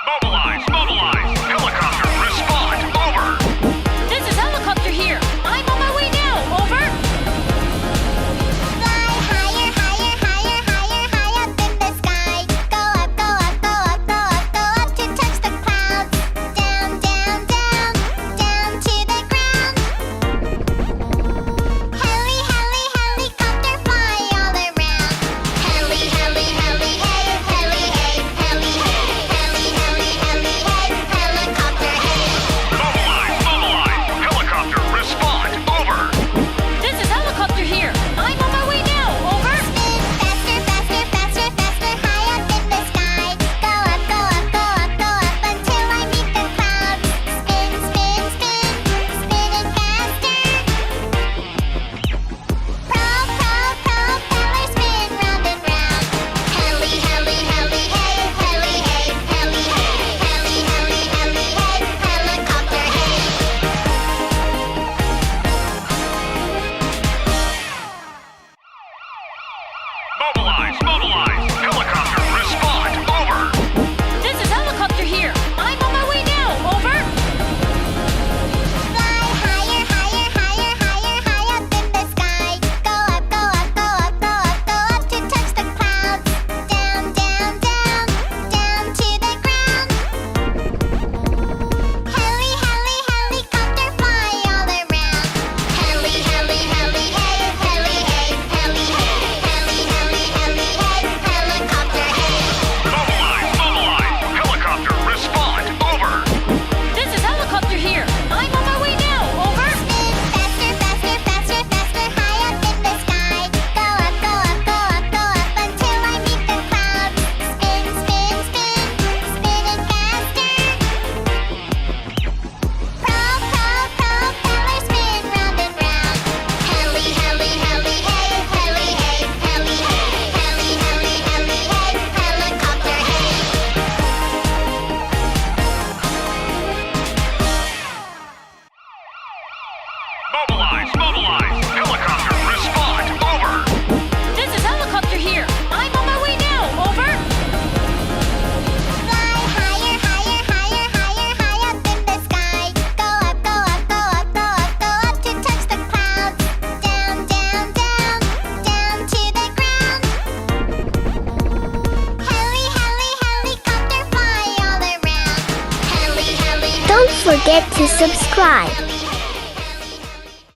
Mobilize, mobilize. Helicopter, respond. Over. This is helicopter here. I'm on my way now. Over. Fly higher, higher, higher, higher, high up in the sky. Go up, go up, go up, go up, go up to touch the clouds. Down, down, down, down to the ground. Heli, heli, helicopter fly all around. Heli, heli, heli, hey, heli, hey, heli, hey, heli, heli, heli, hey, helicopter, hey. Mobilize, mobilize. Helicopter, respond. Over. This is helicopter here. I'm on my way now. Over. Spin faster, faster, faster, faster, high up in the sky. Go up, go up, go up, go up until I meet the clouds. Spin, spin, spin, spinning faster. Propeller, spin round and round. Heli, heli, heli, hey, heli, hey, heli, hey, heli, heli, heli, hey, helicopter, hey. Mobilize, mobilize. Helicopter, respond. Over. This is helicopter here. I'm on my way now. Over. Fly higher, higher, higher, higher, high up in the sky. Go up, go up, go up, go up, go up to touch the clouds. Down, down, down, down to the ground. Heli, heli, helicopter fly all around. Heli, heli, heli, hey, heli, hey, heli, hey, heli, heli, heli, hey, helicopter, hey. Mobilize, mobilize. Helicopter, respond. Over. This is helicopter here. I'm on my way now. Over. Spin faster, faster, faster, faster, high up in the sky. Go up, go up, go up, go up until I meet the clouds. Spin, spin, spin, spinning faster. Propeller, spin round and round. Heli, heli, heli, hey, heli, hey, heli, hey, heli, heli, heli, hey, helicopter, hey. Mobilize, mobilize. Helicopter, respond. Over. This is helicopter here. I'm on my way now. Over. Fly higher, higher, higher, higher, high up in the sky. Go up, go up, go up, go up, go up to touch the clouds. Down, down, down, down to the ground. Heli, heli, helicopter fly all around. Heli, heli. Don't forget to subscribe.